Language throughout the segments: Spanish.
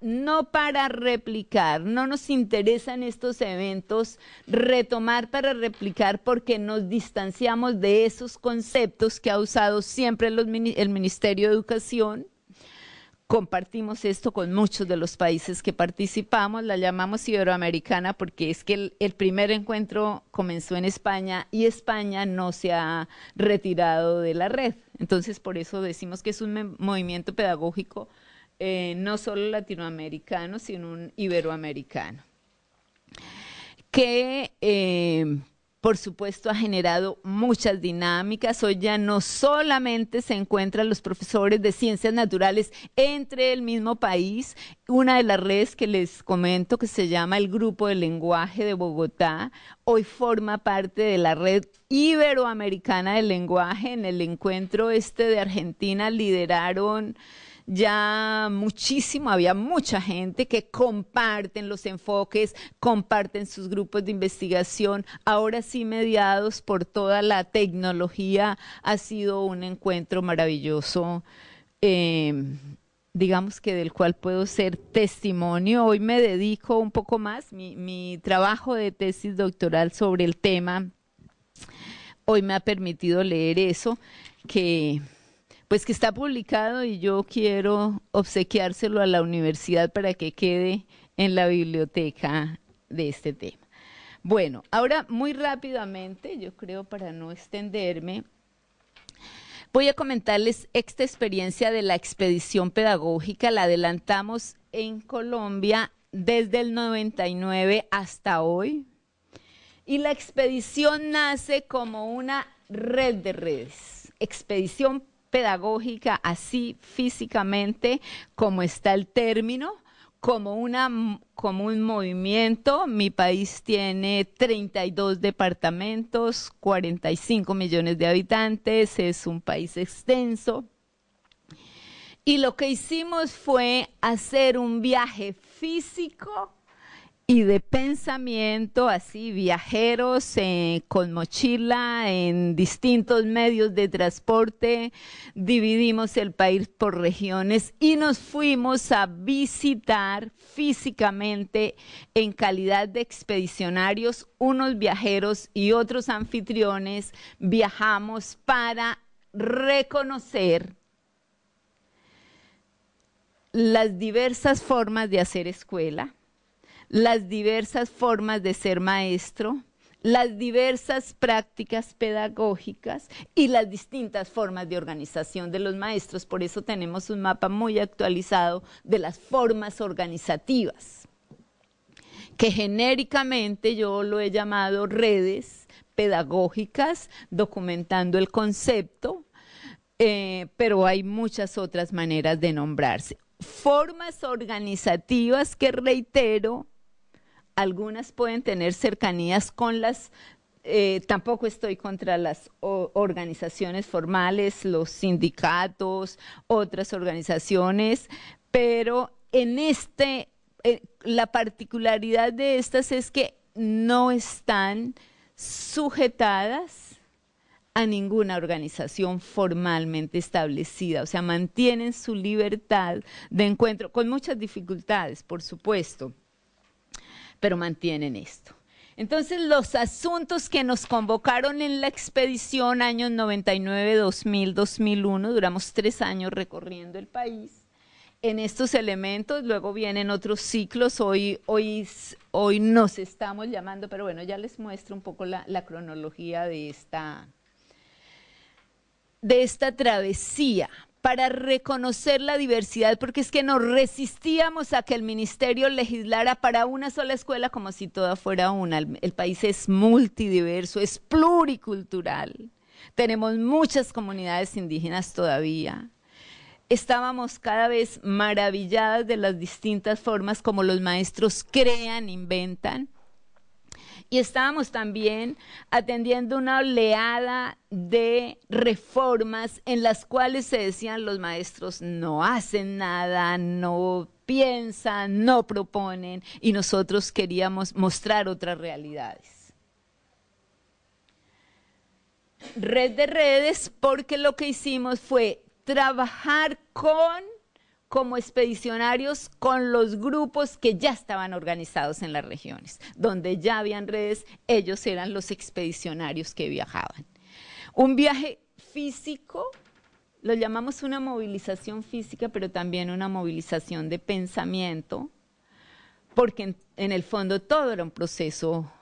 no para replicar, no nos interesan estos eventos retomar para replicar porque nos distanciamos de esos conceptos que ha usado siempre el Ministerio de Educación. Compartimos esto con muchos de los países que participamos, la llamamos iberoamericana porque es que el primer encuentro comenzó en España y España no se ha retirado de la red. Entonces, por eso decimos que es un movimiento pedagógico no solo latinoamericano, sino un iberoamericano, que por supuesto ha generado muchas dinámicas. Hoy ya no solamente se encuentran los profesores de ciencias naturales entre el mismo país, una de las redes que les comento que se llama el Grupo de Lenguaje de Bogotá, hoy forma parte de la red iberoamericana del lenguaje. En el encuentro de Argentina lideraron ya muchísimo, había mucha gente que comparten los enfoques, comparten sus grupos de investigación, ahora sí mediados por toda la tecnología, ha sido un encuentro maravilloso, digamos que del cual puedo ser testimonio. Hoy me dedico un poco más, mi trabajo de tesis doctoral sobre el tema, hoy me ha permitido leer eso, pues que está publicado y yo quiero obsequiárselo a la universidad para que quede en la biblioteca de este tema. Bueno, ahora muy rápidamente, yo creo para no extenderme, voy a comentarles esta experiencia de la expedición pedagógica. La adelantamos en Colombia desde el 99 hasta hoy. Y la expedición nace como una red de redes. Expedición pedagógica, así físicamente como está el término, como un movimiento. Mi país tiene 32 departamentos, 45 millones de habitantes, es un país extenso. Y lo que hicimos fue hacer un viaje físico y de pensamiento, así viajeros con mochila en distintos medios de transporte, dividimos el país por regiones y nos fuimos a visitar físicamente en calidad de expedicionarios, unos viajeros y otros anfitriones, viajamos para reconocer las diversas formas de hacer escuela, las diversas formas de ser maestro, las diversas prácticas pedagógicas y las distintas formas de organización de los maestros. Por eso tenemos un mapa muy actualizado de las formas organizativas, que genéricamente yo lo he llamado redes pedagógicas, documentando el concepto, pero hay muchas otras maneras de nombrarse. Formas organizativas que, reitero, algunas pueden tener cercanías con tampoco estoy contra las organizaciones formales, los sindicatos, otras organizaciones, pero la particularidad de estas es que no están sujetadas a ninguna organización formalmente establecida, o sea, mantienen su libertad de encuentro, con muchas dificultades, por supuesto, pero mantienen esto. Entonces, los asuntos que nos convocaron en la expedición años 99, 2000, 2001, duramos 3 años recorriendo el país, en estos elementos, luego vienen otros ciclos, hoy nos estamos llamando, pero bueno, ya les muestro un poco la cronología de esta travesía para reconocer la diversidad, porque es que nos resistíamos a que el ministerio legislara para una sola escuela como si toda fuera una. El país es multidiverso, es pluricultural, tenemos muchas comunidades indígenas todavía. Estábamos cada vez maravilladas de las distintas formas como los maestros crean, inventan. Y estábamos también atendiendo una oleada de reformas en las cuales se decían los maestros no hacen nada, no piensan, no proponen, y nosotros queríamos mostrar otras realidades. Red de redes, porque lo que hicimos fue trabajar con como expedicionarios con los grupos que ya estaban organizados en las regiones, donde ya habían redes, ellos eran los expedicionarios que viajaban. Un viaje físico, lo llamamos una movilización física, pero también una movilización de pensamiento, porque en el fondo todo era un proceso.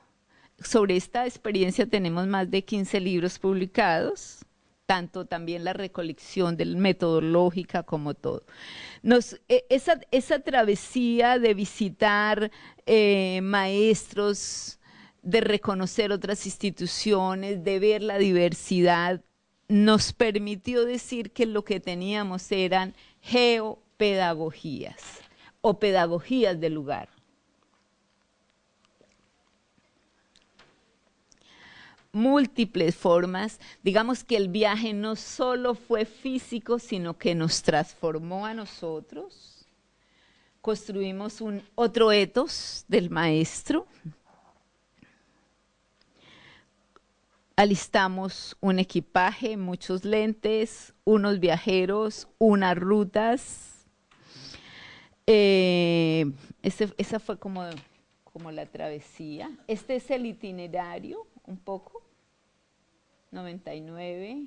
Sobre esta experiencia tenemos más de 15 libros publicados, tanto también la recolección del metodológica como todo. Esa travesía de visitar maestros, de reconocer otras instituciones, de ver la diversidad, nos permitió decir que lo que teníamos eran geopedagogías o pedagogías del lugar. Múltiples formas, digamos que el viaje no solo fue físico, sino que nos transformó a nosotros, construimos otro ethos del maestro, alistamos un equipaje, muchos lentes, unos viajeros, unas rutas, esa fue como la travesía. Este es el itinerario, un poco, 99,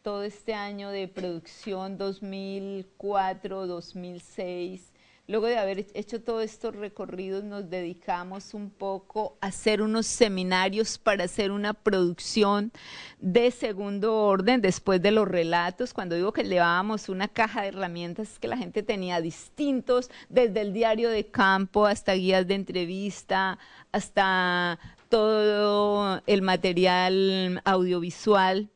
todo este año de producción, 2004, 2006, luego de haber hecho todos estos recorridos nos dedicamos un poco a hacer unos seminarios para hacer una producción de segundo orden después de los relatos. Cuando digo que llevábamos una caja de herramientas, es que la gente tenía distintos, desde el diario de campo hasta guías de entrevista, hasta todo el material audiovisual.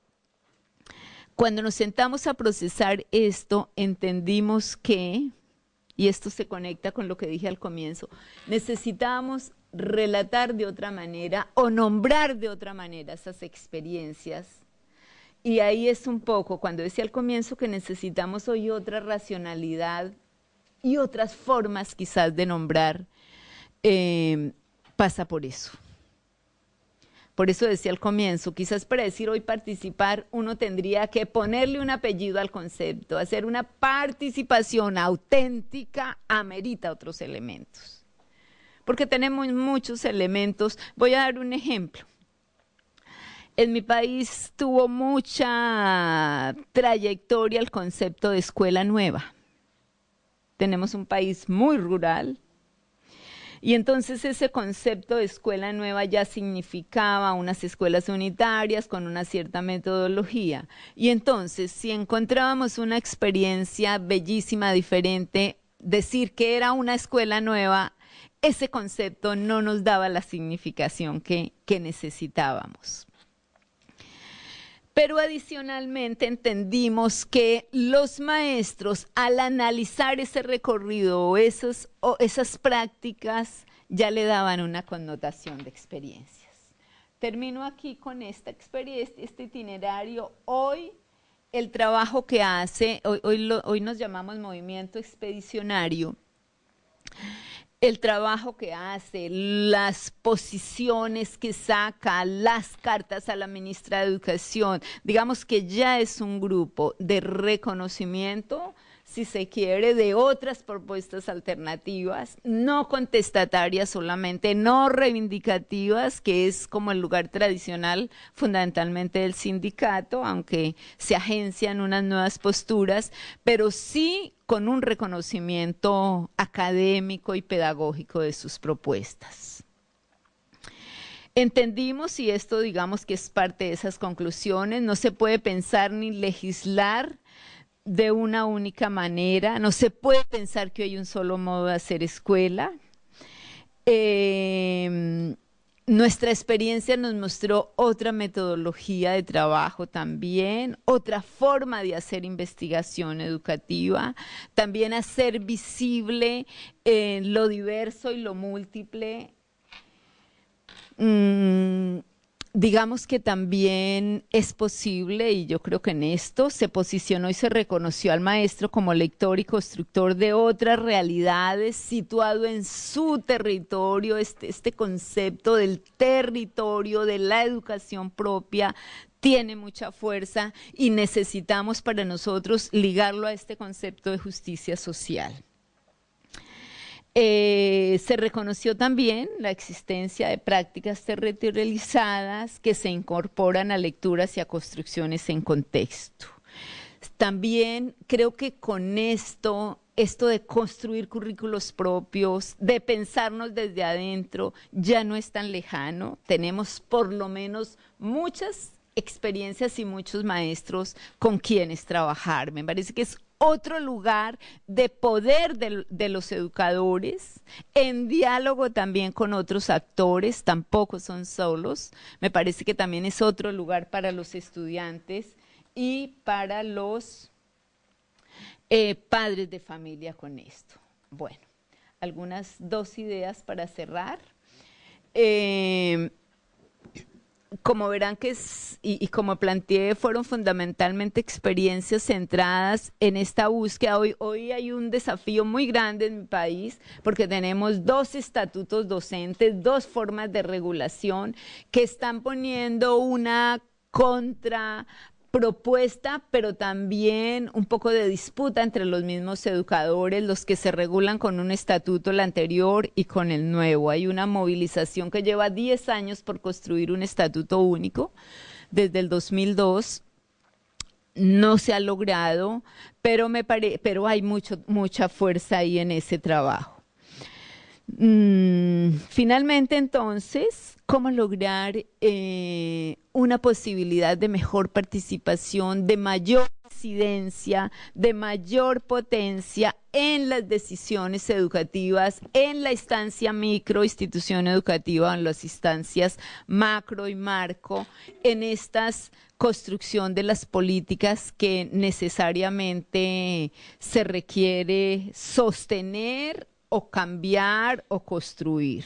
Cuando nos sentamos a procesar esto, entendimos que, y esto se conecta con lo que dije al comienzo, necesitábamos relatar de otra manera o nombrar de otra manera esas experiencias. Y ahí es un poco, cuando decía al comienzo que necesitamos hoy otra racionalidad y otras formas quizás de nombrar, pasa por eso. Por eso decía al comienzo, quizás para decir hoy participar, uno tendría que ponerle un apellido al concepto, hacer una participación auténtica, amerita otros elementos. Porque tenemos muchos elementos. Voy a dar un ejemplo. En mi país tuvo mucha trayectoria el concepto de escuela nueva. Tenemos un país muy rural. Y entonces ese concepto de escuela nueva ya significaba unas escuelas unitarias con una cierta metodología. Y entonces, si encontrábamos una experiencia bellísima, diferente, decir que era una escuela nueva, ese concepto no nos daba la significación que necesitábamos. Pero adicionalmente entendimos que los maestros, al analizar ese recorrido o esas prácticas, ya le daban una connotación de experiencias. Termino aquí con esta experiencia, este itinerario. Hoy el trabajo que hace, hoy nos llamamos movimiento expedicionario, el trabajo que hace, las posiciones que saca, las cartas a la ministra de Educación, digamos que ya es un grupo de reconocimiento, si se quiere, de otras propuestas alternativas, no contestatarias solamente, no reivindicativas, que es como el lugar tradicional fundamentalmente del sindicato, aunque se agencian unas nuevas posturas, pero sí con un reconocimiento académico y pedagógico de sus propuestas. Entendimos, y esto digamos que es parte de esas conclusiones, no se puede pensar ni legislar de una única manera, no se puede pensar que hay un solo modo de hacer escuela. Nuestra experiencia nos mostró otra metodología de trabajo también, otra forma de hacer investigación educativa, también hacer visible lo diverso y lo múltiple. Digamos que también es posible, y yo creo que en esto se posicionó y se reconoció al maestro como lector y constructor de otras realidades, situado en su territorio, este concepto del territorio, de la educación propia, tiene mucha fuerza y necesitamos para nosotros ligarlo a este concepto de justicia social. Se reconoció también la existencia de prácticas territorializadas que se incorporan a lecturas y a construcciones en contexto. También creo que con esto de construir currículos propios, de pensarnos desde adentro, ya no es tan lejano. Tenemos por lo menos muchas experiencias y muchos maestros con quienes trabajar. Me parece que es otro lugar de poder de los educadores, en diálogo también con otros actores, tampoco son solos. Me parece que también es otro lugar para los estudiantes y para los padres de familia con esto. Bueno, algunas dos ideas para cerrar. Como verán que y como planteé, fueron fundamentalmente experiencias centradas en esta búsqueda. Hoy hay un desafío muy grande en mi país porque tenemos dos estatutos docentes, dos formas de regulación que están poniendo una contrapropuesta, pero también un poco de disputa entre los mismos educadores, los que se regulan con un estatuto, el anterior, y con el nuevo. Hay una movilización que lleva 10 años por construir un estatuto único, desde el 2002. No se ha logrado, pero hay mucha fuerza ahí en ese trabajo. Finalmente, entonces, ¿cómo lograr una posibilidad de mejor participación, de mayor incidencia, de mayor potencia en las decisiones educativas, en la instancia micro, institución educativa, en las instancias macro y marco, en estas construcción de las políticas que necesariamente se requiere sostener o cambiar o construir?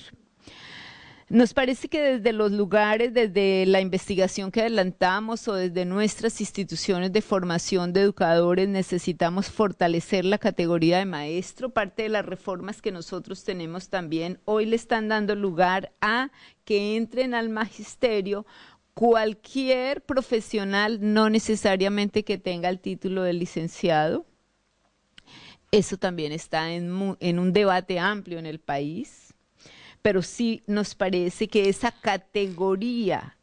Nos parece que desde los lugares, desde la investigación que adelantamos o desde nuestras instituciones de formación de educadores, necesitamos fortalecer la categoría de maestro. Parte de las reformas que nosotros tenemos también hoy le están dando lugar a que entren al magisterio cualquier profesional, no necesariamente que tenga el título de licenciado. Eso también está en un debate amplio en el país, pero sí nos parece que esa categoría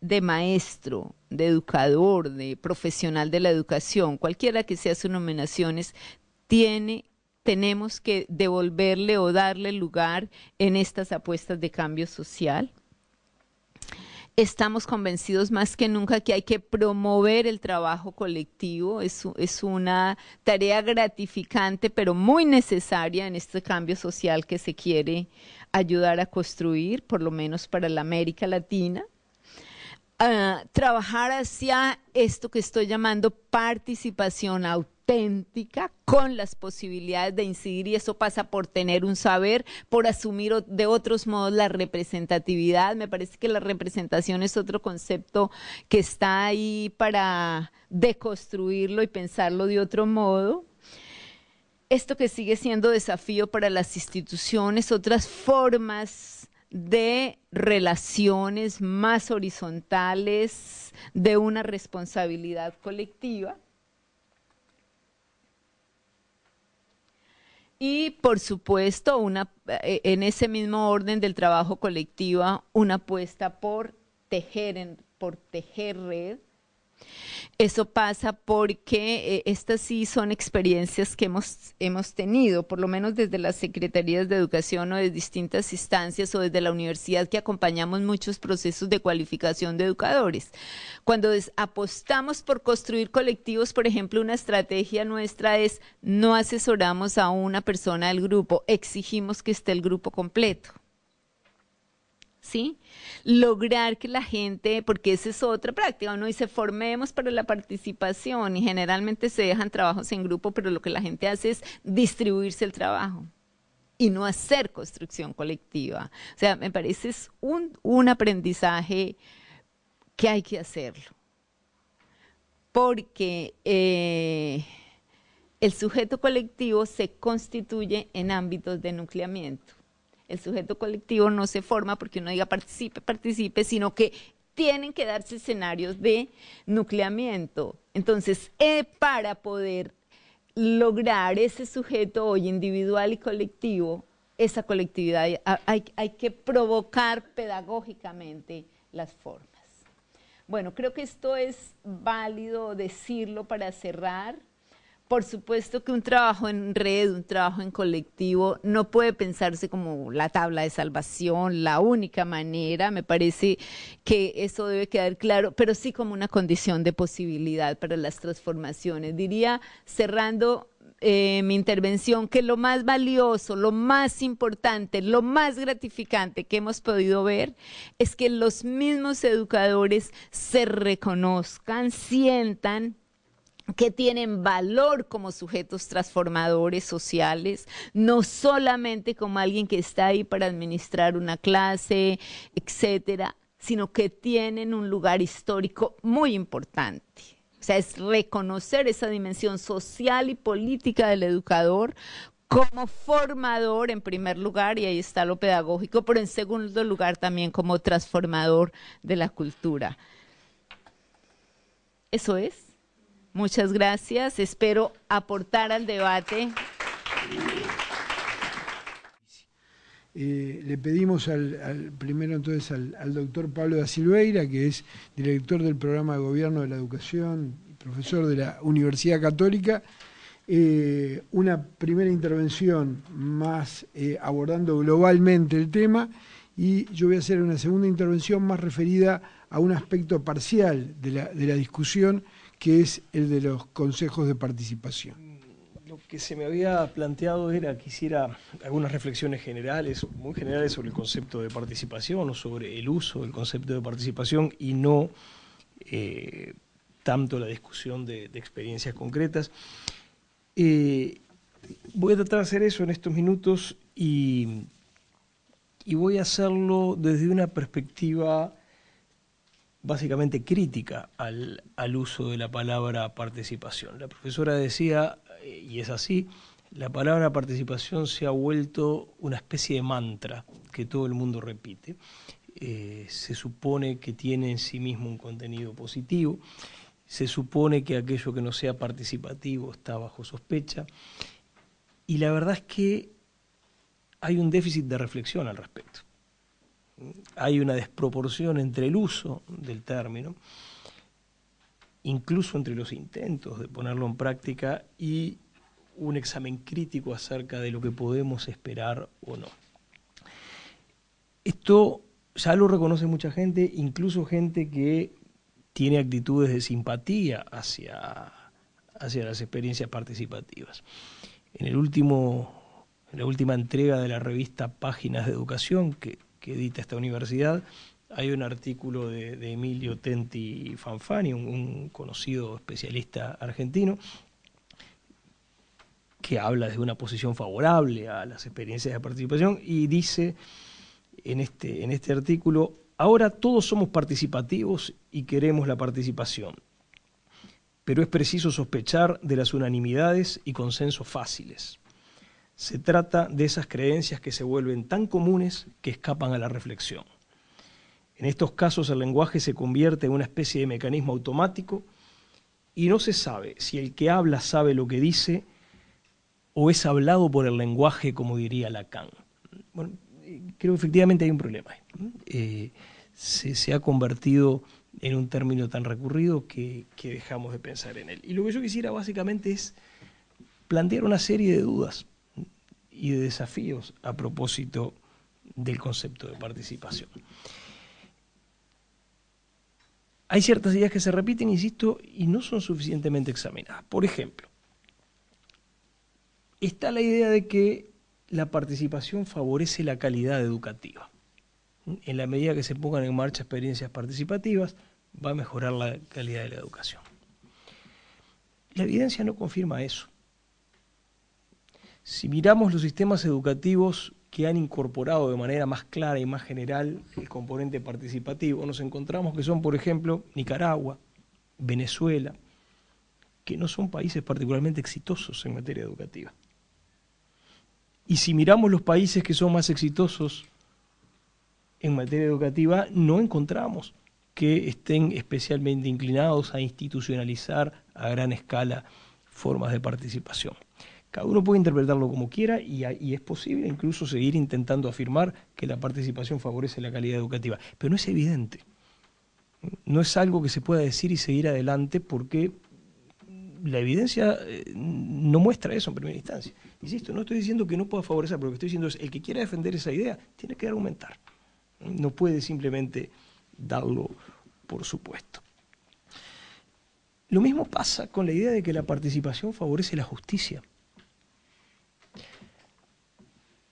de maestro, de educador, de profesional de la educación, cualquiera que sea sus nominaciones, tenemos que devolverle o darle lugar en estas apuestas de cambio social. Estamos convencidos más que nunca que hay que promover el trabajo colectivo. Es una tarea gratificante, pero muy necesaria en este cambio social que se quiere ayudar a construir, por lo menos para la América Latina. Trabajar hacia esto que estoy llamando participación auténtica, con las posibilidades de incidir, y eso pasa por tener un saber, por asumir de otros modos la representatividad. Me parece que la representación es otro concepto que está ahí para deconstruirlo y pensarlo de otro modo. Esto que sigue siendo desafío para las instituciones, otras formas de relaciones más horizontales, de una responsabilidad colectiva. Y, por supuesto, en ese mismo orden del trabajo colectivo, una apuesta por tejer red. Eso pasa porque estas sí son experiencias que hemos tenido, por lo menos desde las secretarías de educación o de distintas instancias o desde la universidad, que acompañamos muchos procesos de cualificación de educadores. Cuando apostamos por construir colectivos, por ejemplo, una estrategia nuestra es: no asesoramos a una persona del grupo, exigimos que esté el grupo completo. ¿Sí? Lograr que la gente, porque esa es otra práctica, uno dice formemos para la participación y generalmente se dejan trabajos en grupo, pero lo que la gente hace es distribuirse el trabajo y no hacer construcción colectiva. O sea, me parece es un aprendizaje que hay que hacerlo, porque el sujeto colectivo se constituye en ámbitos de nucleamiento. El sujeto colectivo no se forma porque uno diga participe, sino que tienen que darse escenarios de nucleamiento. Entonces, para poder lograr ese sujeto hoy individual y colectivo, esa colectividad, hay que provocar pedagógicamente las formas. Bueno, creo que esto es válido decirlo para cerrar. Por supuesto que un trabajo en red, un trabajo en colectivo, no puede pensarse como la tabla de salvación, la única manera, me parece que eso debe quedar claro, pero sí como una condición de posibilidad para las transformaciones. Diría, cerrando mi intervención, que lo más valioso, lo más importante, lo más gratificante que hemos podido ver es que los mismos educadores se reconozcan, sientan que tienen valor como sujetos transformadores sociales, no solamente como alguien que está ahí para administrar una clase, etcétera, sino que tienen un lugar histórico muy importante. O sea, es reconocer esa dimensión social y política del educador como formador en primer lugar, y ahí está lo pedagógico, pero en segundo lugar también como transformador de la cultura. Eso es. Muchas gracias. Espero aportar al debate. Le pedimos primero entonces al doctor Pablo da Silveira, que es director del Programa de Gobierno de la Educación y profesor de la Universidad Católica, una primera intervención más abordando globalmente el tema, y yo voy a hacer una segunda intervención más referida a un aspecto parcial de la discusión, que es el de los consejos de participación. Lo que se me había planteado era que hiciera algunas reflexiones generales, muy generales, sobre el concepto de participación o sobre el uso del concepto de participación, y no tanto la discusión de experiencias concretas. Voy a tratar de hacer eso en estos minutos y voy a hacerlo desde una perspectiva básicamente crítica al uso de la palabra participación. La profesora decía, y es así, la palabra participación se ha vuelto una especie de mantra que todo el mundo repite. Se supone que tiene en sí mismo un contenido positivo, se supone que aquello que no sea participativo está bajo sospecha, y la verdad es que hay un déficit de reflexión al respecto. Hay una desproporción entre el uso del término, incluso entre los intentos de ponerlo en práctica, y un examen crítico acerca de lo que podemos esperar o no. Esto ya lo reconoce mucha gente, incluso gente que tiene actitudes de simpatía hacia las experiencias participativas. En la última entrega de la revista Páginas de Educación, que edita esta universidad, hay un artículo de Emilio Tenti Fanfani, un conocido especialista argentino, que habla de una posición favorable a las experiencias de participación, y dice en este artículo: ahora todos somos participativos y queremos la participación, pero es preciso sospechar de las unanimidades y consensos fáciles. Se trata de esas creencias que se vuelven tan comunes que escapan a la reflexión. En estos casos el lenguaje se convierte en una especie de mecanismo automático y no se sabe si el que habla sabe lo que dice o es hablado por el lenguaje, como diría Lacan. Bueno, creo que efectivamente hay un problema. Se ha convertido en un término tan recurrido que dejamos de pensar en él. Y lo que yo quisiera básicamente es plantear una serie de dudas y de desafíos a propósito del concepto de participación. Hay ciertas ideas que se repiten, insisto, y no son suficientemente examinadas. Por ejemplo, está la idea de que la participación favorece la calidad educativa. En la medida que se pongan en marcha experiencias participativas, va a mejorar la calidad de la educación. La evidencia no confirma eso. Si miramos los sistemas educativos que han incorporado de manera más clara y más general el componente participativo, nos encontramos que son, por ejemplo, Nicaragua, Venezuela, que no son países particularmente exitosos en materia educativa. Y si miramos los países que son más exitosos en materia educativa, no encontramos que estén especialmente inclinados a institucionalizar a gran escala formas de participación. Cada uno puede interpretarlo como quiera y es posible incluso seguir intentando afirmar que la participación favorece la calidad educativa, pero no es evidente. No es algo que se pueda decir y seguir adelante porque la evidencia no muestra eso en primera instancia. Insisto, no estoy diciendo que no pueda favorecer, pero lo que estoy diciendo es el que quiera defender esa idea tiene que argumentar. No puede simplemente darlo por supuesto. Lo mismo pasa con la idea de que la participación favorece la justicia.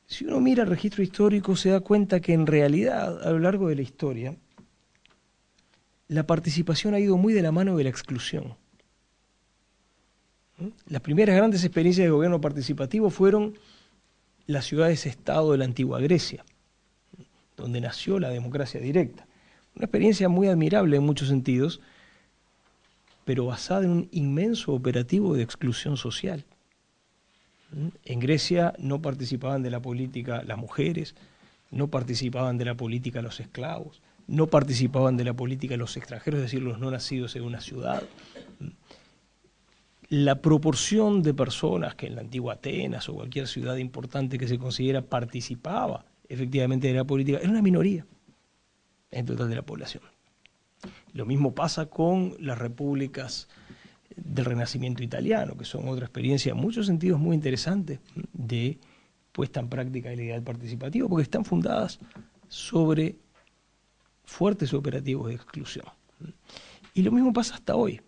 Si uno mira el registro histórico se da cuenta que en realidad a lo largo de la historia la participación ha ido muy de la mano de la exclusión. Las primeras grandes experiencias de gobierno participativo fueron las ciudades-estado de la antigua Grecia, donde nació la democracia directa. Una experiencia muy admirable en muchos sentidos, pero basada en un inmenso operativo de exclusión social. En Grecia no participaban de la política las mujeres, no participaban de la política los esclavos, no participaban de la política los extranjeros, es decir, los no nacidos en una ciudad. La proporción de personas que en la antigua Atenas o cualquier ciudad importante que se considera participaba efectivamente de la política era una minoría en total de la población. Lo mismo pasa con las repúblicas del Renacimiento italiano, que son otra experiencia en muchos sentidos muy interesante de puesta en práctica del ideal participativo, porque están fundadas sobre fuertes operativos de exclusión. Y lo mismo pasa hasta hoy.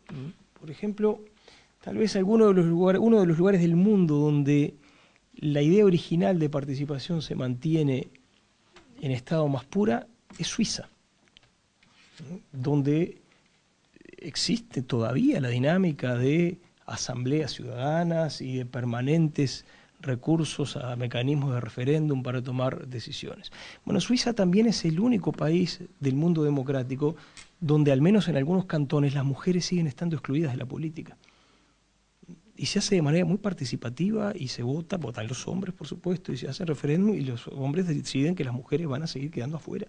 Por ejemplo, tal vez uno de los lugares del mundo donde la idea original de participación se mantiene en estado más pura es Suiza, donde existe todavía la dinámica de asambleas ciudadanas y de permanentes recursos a mecanismos de referéndum para tomar decisiones. Bueno, Suiza también es el único país del mundo democrático donde al menos en algunos cantones las mujeres siguen estando excluidas de la política. Y se hace de manera muy participativa y se votan los hombres, por supuesto, y se hace referéndum y los hombres deciden que las mujeres van a seguir quedando afuera.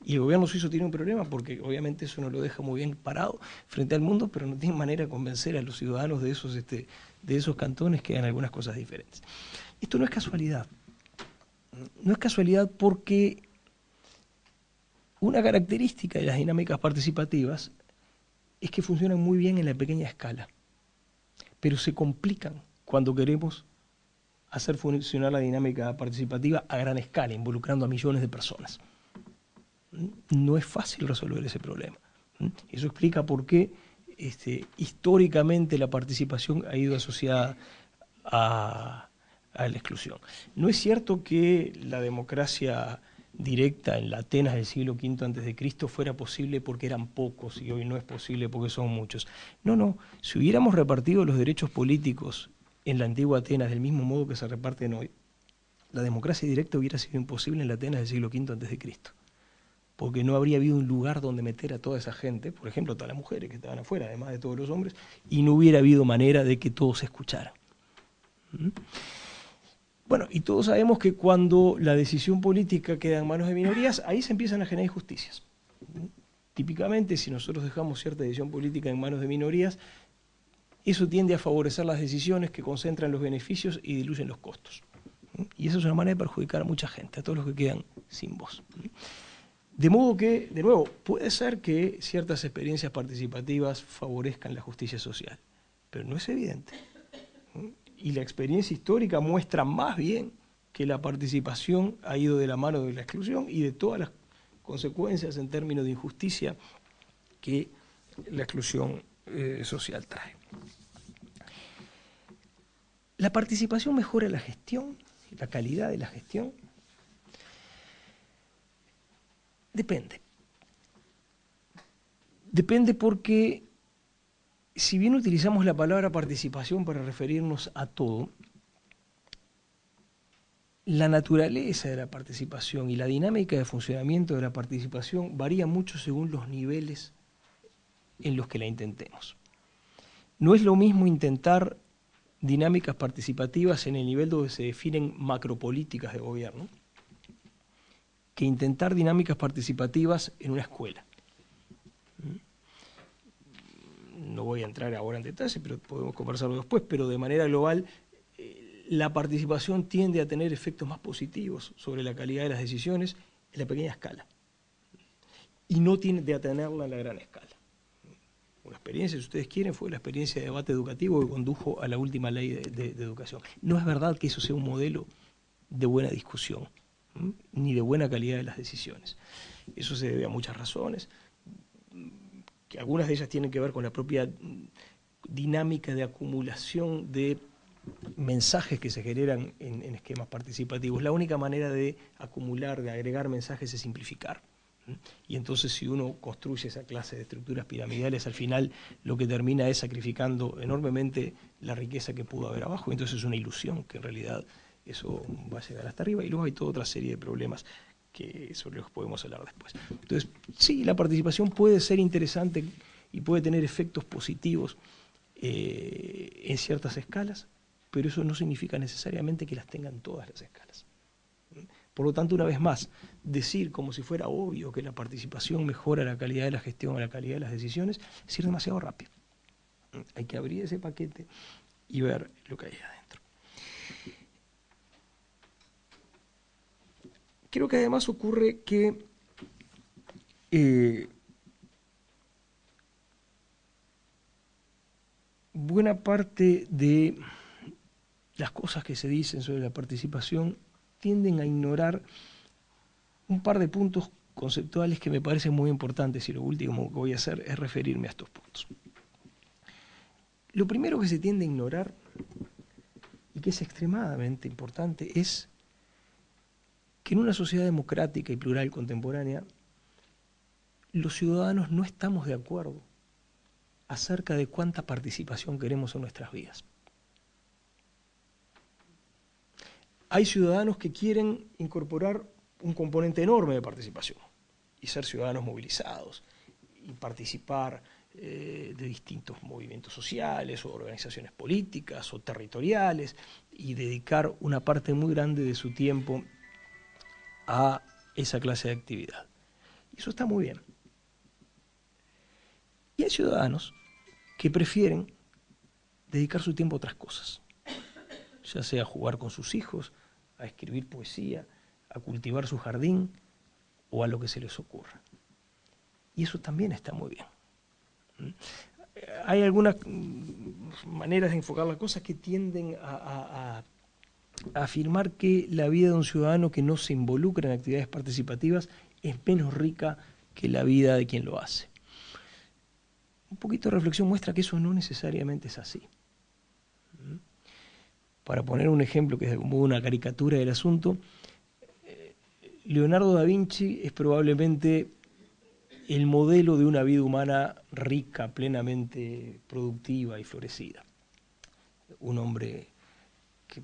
Y el gobierno suizo tiene un problema porque obviamente eso no lo deja muy bien parado frente al mundo, pero no tiene manera de convencer a los ciudadanos de esos cantones que hagan algunas cosas diferentes. Esto no es casualidad. No es casualidad porque una característica de las dinámicas participativas es que funcionan muy bien en la pequeña escala, pero se complican cuando queremos hacer funcionar la dinámica participativa a gran escala, involucrando a millones de personas. No es fácil resolver ese problema. Eso explica por qué históricamente la participación ha ido asociada a la exclusión. No es cierto que la democracia directa en la Atenas del siglo V a.C. fuera posible porque eran pocos y hoy no es posible porque son muchos. No. Si hubiéramos repartido los derechos políticos en la antigua Atenas del mismo modo que se reparten hoy, la democracia directa hubiera sido imposible en la Atenas del siglo V a.C., porque no habría habido un lugar donde meter a toda esa gente, por ejemplo, a todas las mujeres que estaban afuera, además de todos los hombres, y no hubiera habido manera de que todos se escucharan. Bueno, y todos sabemos que cuando la decisión política queda en manos de minorías, ahí se empiezan a generar injusticias. Típicamente, si nosotros dejamos cierta decisión política en manos de minorías, eso tiende a favorecer las decisiones que concentran los beneficios y diluyen los costos. Y eso es una manera de perjudicar a mucha gente, a todos los que quedan sin voz. De modo que, de nuevo, puede ser que ciertas experiencias participativas favorezcan la justicia social, pero no es evidente. Y la experiencia histórica muestra más bien que la participación ha ido de la mano de la exclusión y de todas las consecuencias en términos de injusticia que la exclusión social trae. ¿La participación mejora la gestión, la calidad de la gestión? Depende. Depende porque si bien utilizamos la palabra participación para referirnos a todo, la naturaleza de la participación y la dinámica de funcionamiento de la participación varía mucho según los niveles en los que la intentemos. No es lo mismo intentar dinámicas participativas en el nivel donde se definen macropolíticas de gobierno que intentar dinámicas participativas en una escuela. no voy a entrar ahora en detalle, pero podemos conversarlo después, pero de manera global, la participación tiende a tener efectos más positivos sobre la calidad de las decisiones en la pequeña escala, y no tiende a tenerla en la gran escala. Una experiencia, si ustedes quieren, fue la experiencia de debate educativo que condujo a la última ley de educación. No es verdad que eso sea un modelo de buena discusión, ni de buena calidad de las decisiones. Eso se debe a muchas razones, que algunas de ellas tienen que ver con la propia dinámica de acumulación de mensajes que se generan en esquemas participativos. La única manera de acumular, de agregar mensajes es simplificar. Y entonces si uno construye esa clase de estructuras piramidales, al final lo que termina es sacrificando enormemente la riqueza que pudo haber abajo. Entonces es una ilusión que en realidad eso va a llegar hasta arriba, y luego hay toda otra serie de problemas sobre los que podemos hablar después. Entonces, sí, la participación puede ser interesante y puede tener efectos positivos en ciertas escalas, pero eso no significa necesariamente que las tengan todas las escalas. Por lo tanto, una vez más, decir como si fuera obvio que la participación mejora la calidad de la gestión o la calidad de las decisiones es ir demasiado rápido. Hay que abrir ese paquete y ver lo que hay adentro. Creo que además ocurre que buena parte de las cosas que se dicen sobre la participación tienden a ignorar un par de puntos conceptuales que me parecen muy importantes, y lo último que voy a hacer es referirme a estos puntos. Lo primero que se tiende a ignorar, y que es extremadamente importante, es que en una sociedad democrática y plural contemporánea, los ciudadanos no estamos de acuerdo acerca de cuánta participación queremos en nuestras vidas. Hay ciudadanos que quieren incorporar un componente enorme de participación y ser ciudadanos movilizados y participar de distintos movimientos sociales o organizaciones políticas o territoriales, y dedicar una parte muy grande de su tiempo a esa clase de actividad. Y eso está muy bien. Y hay ciudadanos que prefieren dedicar su tiempo a otras cosas, ya sea a jugar con sus hijos, a escribir poesía, a cultivar su jardín o a lo que se les ocurra. Y eso también está muy bien. Hay algunas maneras de enfocar las cosas que tienden a afirmar que la vida de un ciudadano que no se involucra en actividades participativas es menos rica que la vida de quien lo hace. Un poquito de reflexión muestra que eso no necesariamente es así. Para poner un ejemplo que es como una caricatura del asunto, Leonardo da Vinci es probablemente el modelo de una vida humana rica, plenamente productiva y florecida. Un hombre que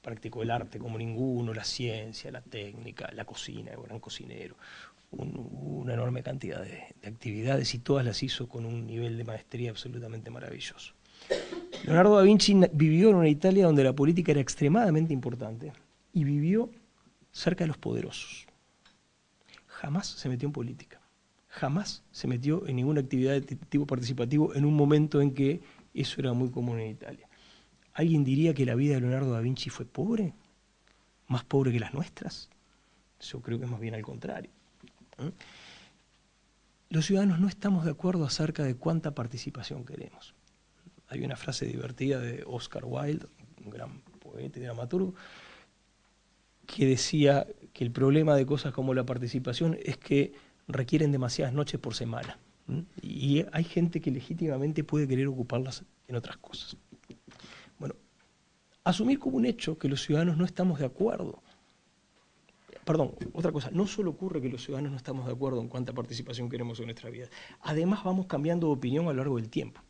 practicó el arte como ninguno, la ciencia, la técnica, la cocina, un gran cocinero, una enorme cantidad de actividades, y todas las hizo con un nivel de maestría absolutamente maravilloso. Leonardo da Vinci vivió en una Italia donde la política era extremadamente importante y vivió cerca de los poderosos. Jamás se metió en política, jamás se metió en ninguna actividad de tipo participativo en un momento en que eso era muy común en Italia. ¿Alguien diría que la vida de Leonardo da Vinci fue pobre? ¿Más pobre que las nuestras? Yo creo que es más bien al contrario. Los ciudadanos no estamos de acuerdo acerca de cuánta participación queremos. Hay una frase divertida de Oscar Wilde, un gran poeta y dramaturgo, que decía que el problema de cosas como la participación es que requieren demasiadas noches por semana. Y hay gente que legítimamente puede querer ocuparlas en otras cosas. Bueno, asumir como un hecho que los ciudadanos no estamos de acuerdo. Perdón, otra cosa, no solo ocurre que los ciudadanos no estamos de acuerdo en cuánta participación queremos en nuestra vida, además vamos cambiando de opinión a lo largo del tiempo.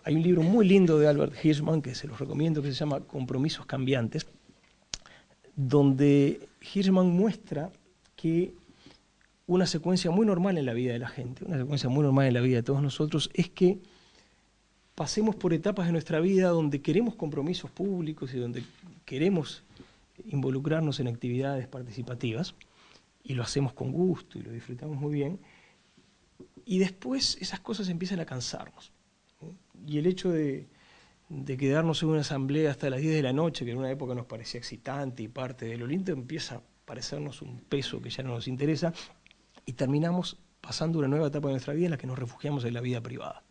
Hay un libro muy lindo de Albert Hirschman, que se los recomiendo, que se llama Compromisos Cambiantes, donde Hirschman muestra que una secuencia muy normal en la vida de la gente, una secuencia muy normal en la vida de todos nosotros, es que pasemos por etapas de nuestra vida donde queremos compromisos públicos y donde queremos involucrarnos en actividades participativas, y lo hacemos con gusto y lo disfrutamos muy bien, Y después esas cosas empiezan a cansarnos. Y el hecho de quedarnos en una asamblea hasta las 10 de la noche, que en una época nos parecía excitante y parte de lo lindo, empieza a parecernos un peso que ya no nos interesa y terminamos pasando una nueva etapa de nuestra vida en la que nos refugiamos en la vida privada.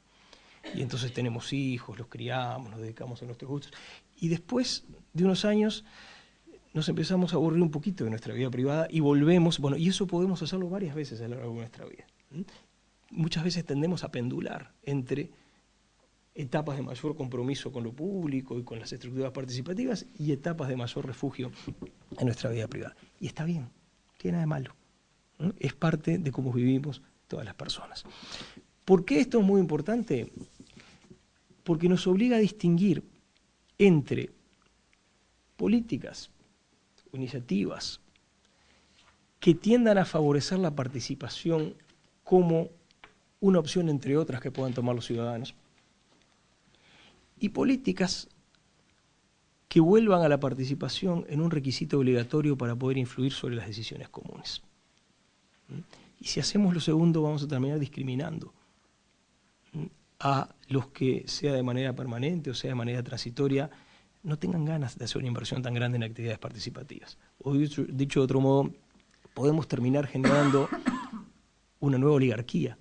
Y entonces tenemos hijos, los criamos, nos dedicamos a nuestros gustos. Y después de unos años nos empezamos a aburrir un poquito de nuestra vida privada y volvemos, bueno, y eso podemos hacerlo varias veces a lo largo de nuestra vida. Muchas veces tendemos a pendular entre etapas de mayor compromiso con lo público y con las estructuras participativas y etapas de mayor refugio en nuestra vida privada. Y está bien, no tiene nada de malo. Es parte de cómo vivimos todas las personas. ¿Por qué esto es muy importante? Porque nos obliga a distinguir entre políticas o iniciativas que tiendan a favorecer la participación como una opción entre otras que puedan tomar los ciudadanos, y políticas que vuelvan a la participación en un requisito obligatorio para poder influir sobre las decisiones comunes. Y si hacemos lo segundo, vamos a terminar discriminando a los que, sea de manera permanente o sea de manera transitoria, no tengan ganas de hacer una inversión tan grande en actividades participativas. O dicho de otro modo, podemos terminar generando una nueva oligarquía,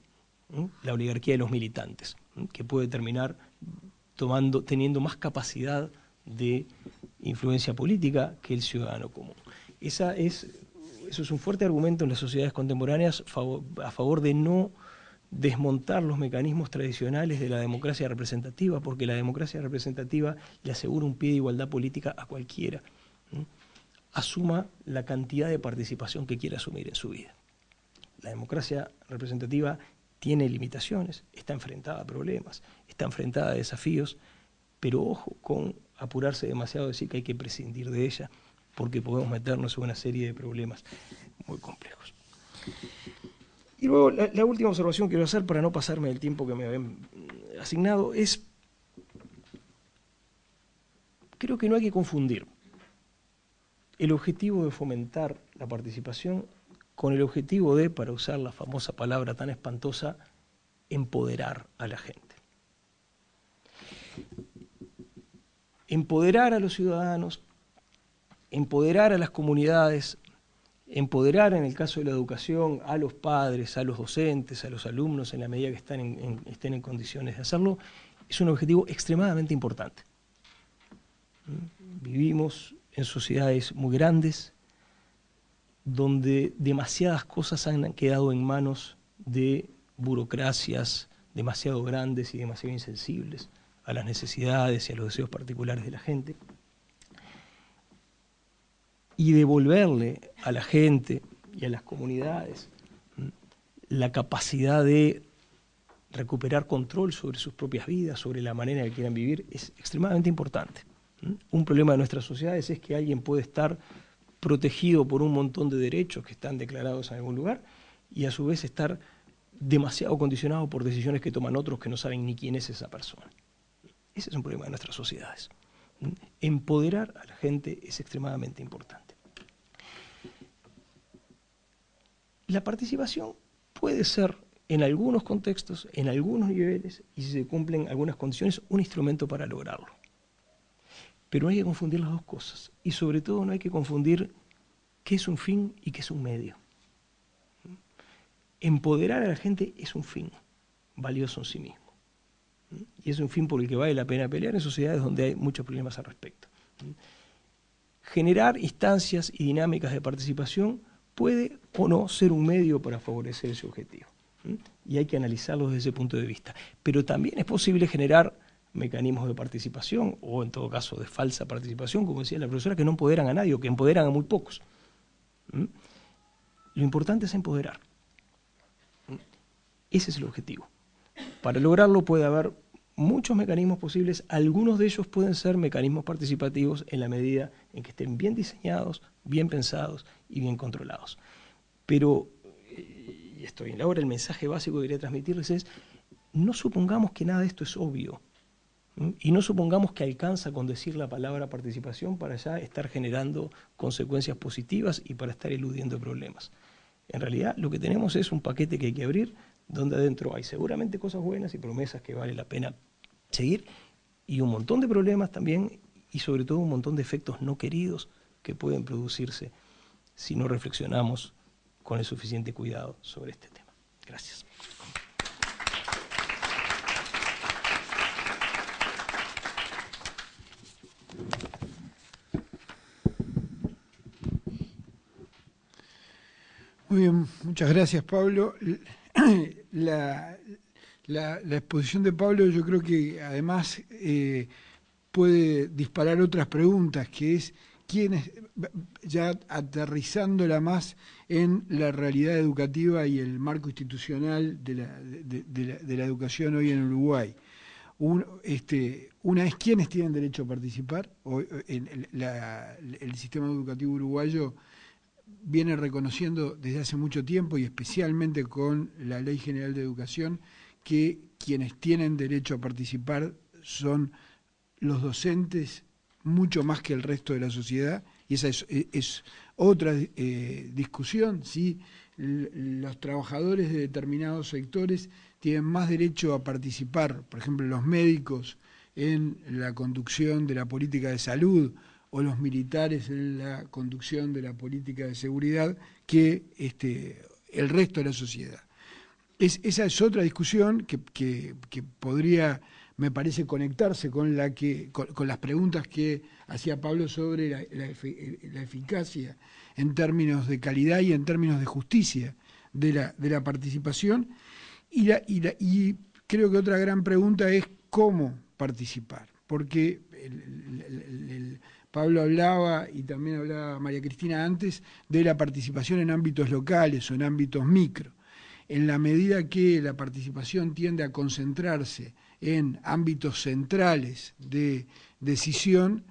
la oligarquía de los militantes, que puede terminar teniendo más capacidad de influencia política que el ciudadano común. Eso es un fuerte argumento en las sociedades contemporáneas a favor de no desmontar los mecanismos tradicionales de la democracia representativa, porque la democracia representativa le asegura un pie de igualdad política a cualquiera. Asuma la cantidad de participación que quiera asumir en su vida. La democracia representativa tiene limitaciones, está enfrentada a problemas, está enfrentada a desafíos, pero ojo con apurarse demasiado, decir que hay que prescindir de ella, porque podemos meternos en una serie de problemas muy complejos. Y luego la última observación que quiero hacer, para no pasarme del tiempo que me habían asignado, es: creo que no hay que confundir el objetivo de fomentar la participación con el objetivo de, para usar la famosa palabra tan espantosa, empoderar a la gente. Empoderar a los ciudadanos, empoderar a las comunidades, empoderar, en el caso de la educación, a los padres, a los docentes, a los alumnos, en la medida que estén en condiciones de hacerlo, es un objetivo extremadamente importante. Vivimos en sociedades muy grandes, donde demasiadas cosas han quedado en manos de burocracias demasiado grandes y demasiado insensibles a las necesidades y a los deseos particulares de la gente. Y devolverle a la gente y a las comunidades la capacidad de recuperar control sobre sus propias vidas, sobre la manera en que quieran vivir, es extremadamente importante. Un problema de nuestras sociedades es que alguien puede estar protegido por un montón de derechos que están declarados en algún lugar y a su vez estar demasiado condicionado por decisiones que toman otros que no saben ni quién es esa persona. Ese es un problema de nuestras sociedades. Empoderar a la gente es extremadamente importante. La participación puede ser, en algunos contextos, en algunos niveles, y si se cumplen algunas condiciones, un instrumento para lograrlo. Pero no hay que confundir las dos cosas. Y sobre todo no hay que confundir qué es un fin y qué es un medio. Empoderar a la gente es un fin valioso en sí mismo. Y es un fin por el que vale la pena pelear en sociedades donde hay muchos problemas al respecto. Generar instancias y dinámicas de participación puede o no ser un medio para favorecer ese objetivo. Y hay que analizarlo desde ese punto de vista. Pero también es posible generar mecanismos de participación, o en todo caso de falsa participación, como decía la profesora, que no empoderan a nadie o que empoderan a muy pocos. Lo importante es empoderar. Ese es el objetivo. Para lograrlo puede haber muchos mecanismos posibles, algunos de ellos pueden ser mecanismos participativos en la medida en que estén bien diseñados, bien pensados y bien controlados. Pero, y estoy en la hora, el mensaje básico que quería transmitirles es: no supongamos que nada de esto es obvio, y no supongamos que alcanza con decir la palabra participación para ya estar generando consecuencias positivas y para estar eludiendo problemas. En realidad lo que tenemos es un paquete que hay que abrir, donde adentro hay seguramente cosas buenas y promesas que vale la pena seguir, y un montón de problemas también, y sobre todo un montón de efectos no queridos que pueden producirse si no reflexionamos con el suficiente cuidado sobre este tema. Gracias. Muy bien, muchas gracias, Pablo. La exposición de Pablo yo creo que además puede disparar otras preguntas, que es quiénes, ya aterrizándola más en la realidad educativa y el marco institucional de la educación hoy en Uruguay. Una es quiénes tienen derecho a participar. El sistema educativo uruguayo viene reconociendo desde hace mucho tiempo, y especialmente con la Ley General de Educación, que quienes tienen derecho a participar son los docentes mucho más que el resto de la sociedad, y esa es otra discusión, si los trabajadores de determinados sectores tienen más derecho a participar, por ejemplo los médicos, en la conducción de la política de salud, o los militares en la conducción de la política de seguridad, que el resto de la sociedad. Esa es otra discusión que podría, me parece, conectarse con las preguntas que hacía Pablo sobre la eficacia en términos de calidad y en términos de justicia de la participación. Y creo que otra gran pregunta es cómo participar, porque Pablo hablaba, y también hablaba María Cristina antes, de la participación en ámbitos locales o en ámbitos micro. En la medida que la participación tiende a concentrarse en ámbitos centrales de decisión,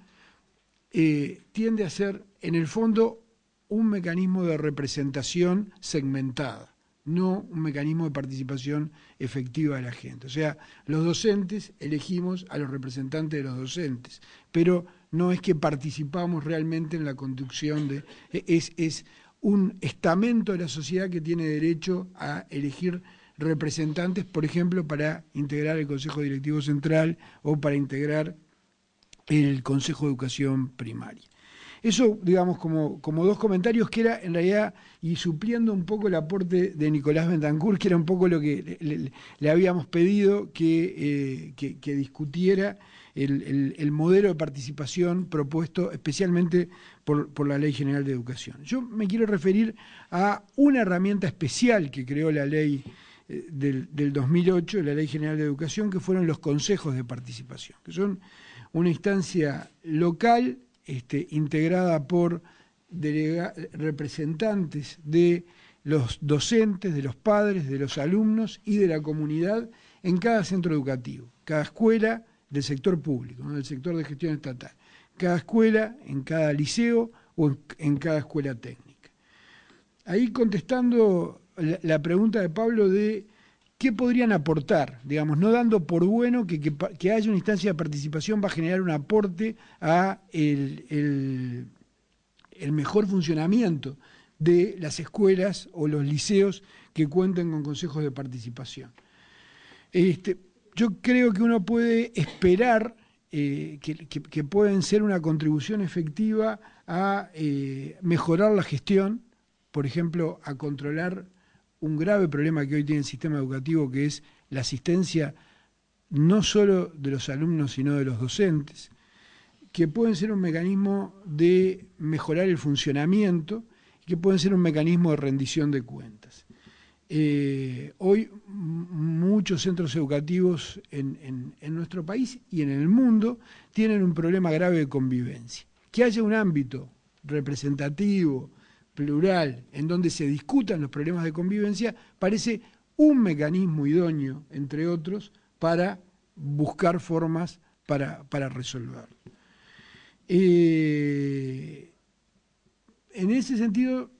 tiende a ser, en el fondo, un mecanismo de representación segmentada, no un mecanismo de participación efectiva de la gente. O sea, los docentes elegimos a los representantes de los docentes, pero no es que participamos realmente en la conducción es un estamento de la sociedad que tiene derecho a elegir representantes, por ejemplo, para integrar el Consejo Directivo Central o para integrar el Consejo de Educación Primaria. Eso, digamos, como dos comentarios que era en realidad, y supliendo un poco el aporte de Nicolás Bentancur, que era un poco lo que le habíamos pedido que discutiera el modelo de participación propuesto especialmente por la Ley General de Educación. Yo me quiero referir a una herramienta especial que creó la ley del 2008, la Ley General de Educación, que fueron los consejos de participación, que son una instancia local integrada por representantes de los docentes, de los padres, de los alumnos y de la comunidad en cada centro educativo, cada escuela del sector público, ¿no?, del sector de gestión estatal, cada escuela, en cada liceo o en cada escuela técnica. Ahí contestando la pregunta de Pablo de qué podrían aportar, digamos, no dando por bueno que haya una instancia de participación va a generar un aporte a el mejor funcionamiento de las escuelas o los liceos que cuenten con consejos de participación. Yo creo que uno puede esperar que pueden ser una contribución efectiva a mejorar la gestión, por ejemplo, a controlar un grave problema que hoy tiene el sistema educativo, que es la asistencia no solo de los alumnos, sino de los docentes, que pueden ser un mecanismo de mejorar el funcionamiento, que pueden ser un mecanismo de rendición de cuentas. Hoy muchos centros educativos en nuestro país y en el mundo tienen un problema grave de convivencia. Que haya un ámbito representativo, plural, en donde se discutan los problemas de convivencia, parece un mecanismo idóneo, entre otros, para buscar formas para resolverlo. En ese sentido,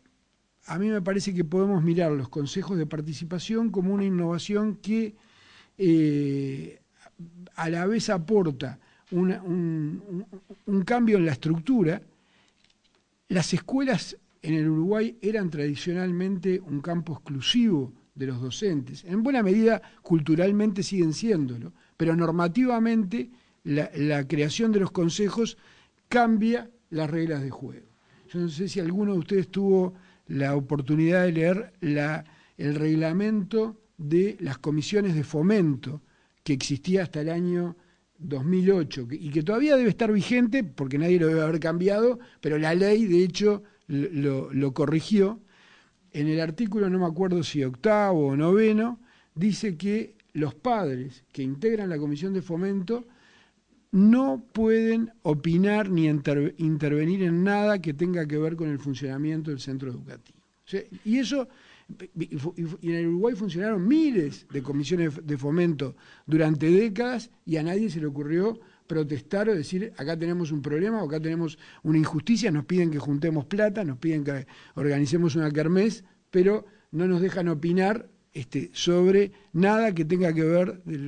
a mí me parece que podemos mirar los consejos de participación como una innovación que a la vez aporta un cambio en la estructura. Las escuelas en el Uruguay eran tradicionalmente un campo exclusivo de los docentes. En buena medida, culturalmente siguen siéndolo, pero normativamente la creación de los consejos cambia las reglas de juego. Yo no sé si alguno de ustedes tuvo la oportunidad de leer el reglamento de las comisiones de fomento que existía hasta el año 2008 y que todavía debe estar vigente porque nadie lo debe haber cambiado, pero la ley de hecho lo corrigió. En el artículo, no me acuerdo si 8º o 9º, dice que los padres que integran la comisión de fomento no pueden opinar ni intervenir en nada que tenga que ver con el funcionamiento del centro educativo. O sea, y en el Uruguay funcionaron miles de comisiones de fomento durante décadas y a nadie se le ocurrió protestar o decir acá tenemos un problema o acá tenemos una injusticia, nos piden que juntemos plata, nos piden que organicemos una kermés, pero no nos dejan opinar sobre nada que tenga que ver de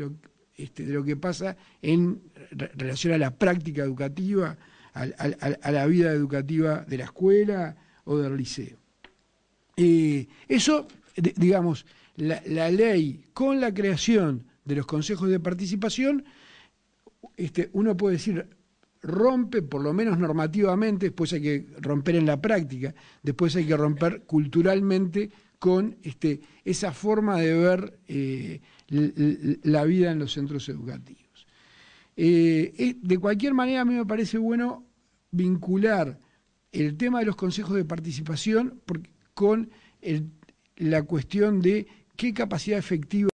lo que pasa en relación a la práctica educativa, a la vida educativa de la escuela o del liceo. Eso, digamos, la ley con la creación de los consejos de participación, uno puede decir, rompe, por lo menos normativamente, después hay que romper en la práctica, después hay que romper culturalmente con esa forma de ver la vida en los centros educativos. De cualquier manera, a mí me parece bueno vincular el tema de los consejos de participación con la cuestión de qué capacidad efectiva